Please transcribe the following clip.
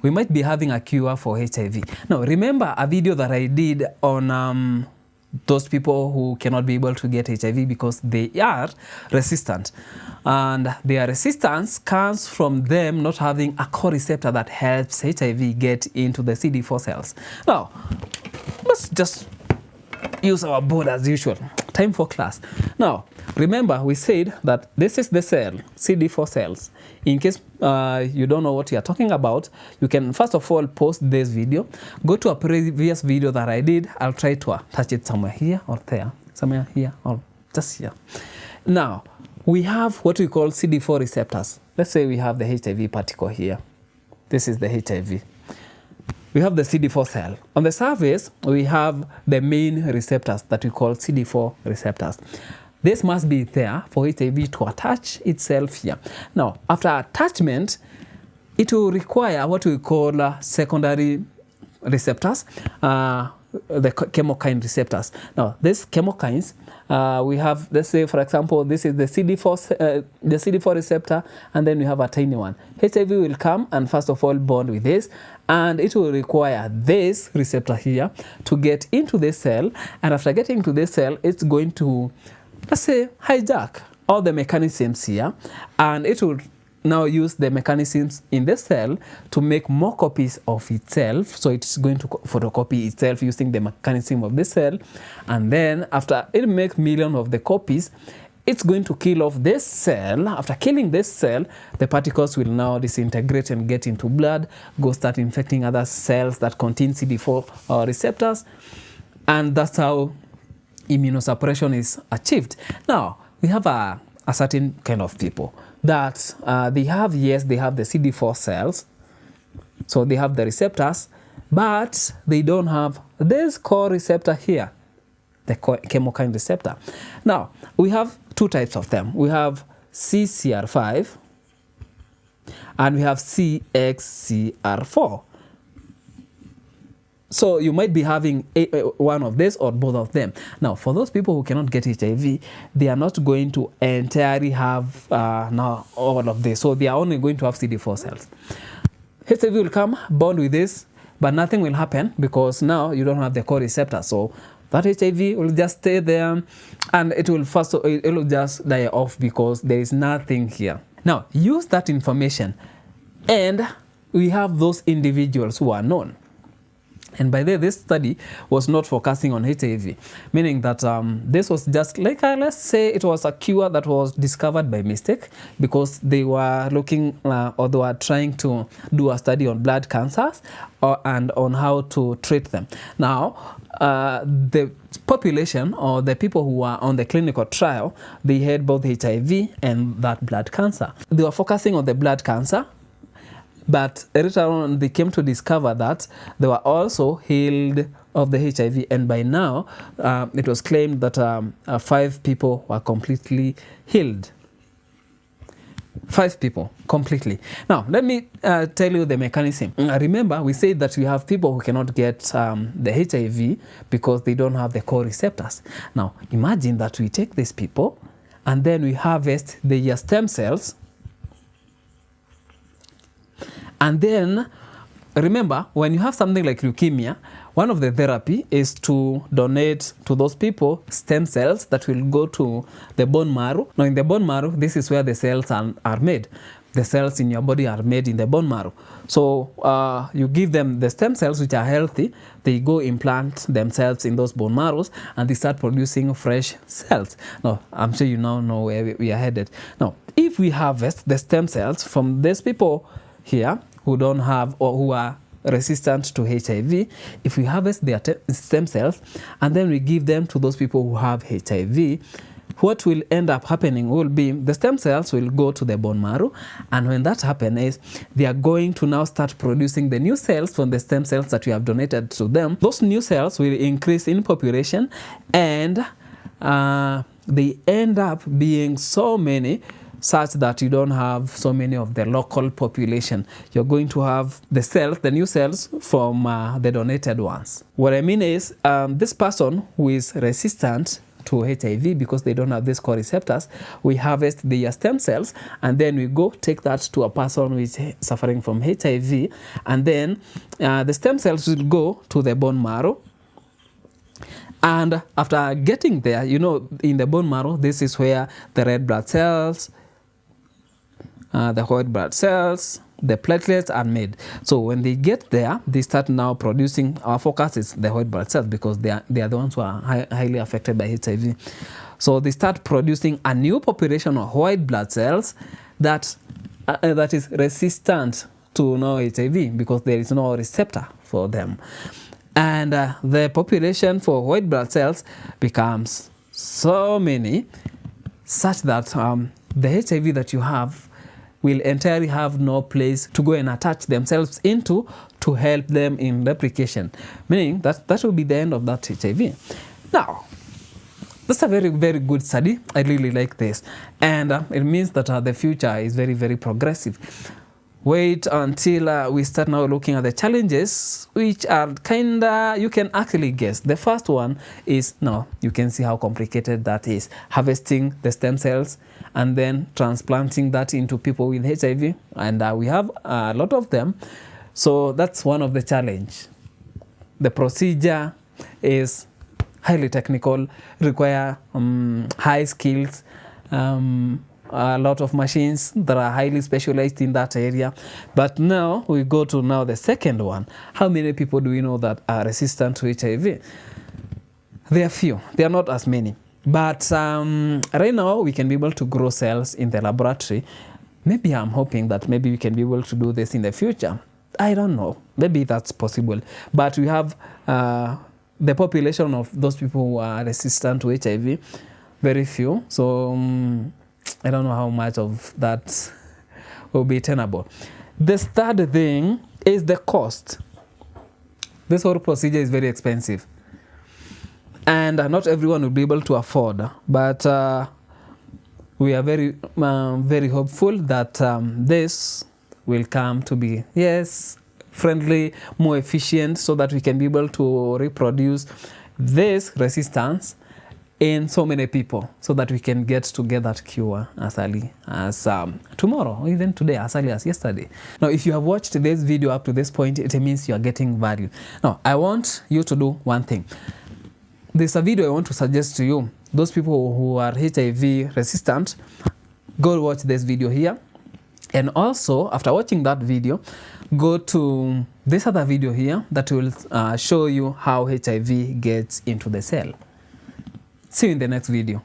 we might be having a cure for HIV. Now, remember a video that I did on those people who cannot be able to get HIV because they are resistant. And their resistance comes from them not having a co-receptor that helps HIV get into the CD4 cells. Now, let's just use our board as usual. Time for class. Now, remember we said that this is the cell, CD4 cells. In case you don't know what we are talking about, you can first of all pause this video, go to a previous video that I did. I'll try to attach it somewhere here or there, somewhere here or just here. Now, we have what we call CD4 receptors. Let's say we have the HIV particle here. This is the HIV. We have the CD4 cell. On the surface, we have the main receptors that we call CD4 receptors. This must be there for HIV to attach itself here. Now, after attachment, it will require what we call secondary receptors, the chemokine receptors. Now, these chemokines, we have, let's say, for example, this is the CD4 receptor, and then we have a tiny one. HIV will come and first of all bond with this, and it will require this receptor here to get into this cell, and after getting to this cell, it's going to, let's say, hijack all the mechanisms here, and it will now use the mechanisms in the cell to make more copies of itself. So it's going to photocopy itself using the mechanism of the cell, and then after it makes millions of the copies, it's going to kill off this cell. After killing this cell, the particles will now disintegrate and get into blood, go start infecting other cells that contain CD4 receptors, and that's how immunosuppression is achieved. Now, we have a certain kind of people that they have the CD4 cells, so they have the receptors, but they don't have this core receptor here, the chemokine receptor. Now, we have two types of them. We have CCR5 and we have CXCR4. So you might be having one of this or both of them. Now, for those people who cannot get HIV, they are not going to entirely have now all of this. So they are only going to have CD4 cells. HIV will come, bond with this, but nothing will happen because now you don't have the core receptor. So that HIV will just stay there, and it will just die off because there is nothing here. Now, use that information, and we have those individuals who are known. And by the way, this study was not focusing on HIV, meaning that this was just like, let's say it was a cure that was discovered by mistake because they were looking or they were trying to do a study on blood cancers and on how to treat them. Now, the population or the people who were on the clinical trial, they had both HIV and that blood cancer. They were focusing on the blood cancer, but later on, they came to discover that they were also healed of the HIV, and by now, it was claimed that 5 people were completely healed. 5 people completely. Now, let me tell you the mechanism. Remember, we said that we have people who cannot get the HIV because they don't have the core receptors. Now, imagine that we take these people and then we harvest their stem cells. And then, remember, when you have something like leukemia, one of the therapy is to donate to those people stem cells that will go to the bone marrow. Now, in the bone marrow, this is where the cells are made. The cells in your body are made in the bone marrow. So you give them the stem cells which are healthy. They go implant themselves in those bone marrows, and they start producing fresh cells. Now, I'm sure you now know where we are headed. Now, if we harvest the stem cells from these people here who don't have or who are resistant to HIV, if we harvest their stem cells and then we give them to those people who have HIV, what will end up happening will be the stem cells will go to the bone marrow, and when that happens, they are going to now start producing the new cells from the stem cells that we have donated to them. Those new cells will increase in population, and they end up being so many such that you don't have so many of the local population. You're going to have the cells, the new cells from the donated ones. What I mean is this person who is resistant to HIV because they don't have these core receptors. We harvest the stem cells, and then we go take that to a person who is suffering from HIV, and then the stem cells will go to the bone marrow. And after getting there, you know, in the bone marrow, this is where the red blood cells, the white blood cells, the platelets are made. So when they get there, they start now producing, our focus is the white blood cells because they are the ones who are highly affected by HIV. So they start producing a new population of white blood cells that is resistant to now HIV because there is no receptor for them. And the population for white blood cells becomes so many such that the HIV that you have will entirely have no place to go and attach themselves into to help them in replication, meaning that will be the end of that HIV. Now, that's a very, very good study. I really like this. And it means that the future is very, very progressive. Wait until we start now looking at the challenges, which are you can actually guess. The first one is, now you can see how complicated that is. Harvesting the stem cells and then transplanting that into people with HIV. And we have a lot of them. So that's one of the challenge. The procedure is highly technical, require high skills, a lot of machines that are highly specialized in that area. But now we go to now the second one. How many people do we know that are resistant to HIV? There are few. There are not as many. But right now we can be able to grow cells in the laboratory. Maybe I'm hoping that maybe we can be able to do this in the future. I don't know. Maybe that's possible. But we have the population of those people who are resistant to HIV, very few. So I don't know how much of that will be tenable. The third thing is the cost. This whole procedure is very expensive. And not everyone will be able to afford. But we are very, very hopeful that this will come to be, yes, friendly, more efficient, so that we can be able to reproduce this resistance in so many people, so that we can get to get that cure as early as tomorrow, or even today, as early as yesterday. Now, if you have watched this video up to this point, it means you are getting value. Now, I want you to do one thing. There's a video I want to suggest to you. Those people who are HIV resistant, go watch this video here. And also, after watching that video, go to this other video here that will show you how HIV gets into the cell. See you in the next video.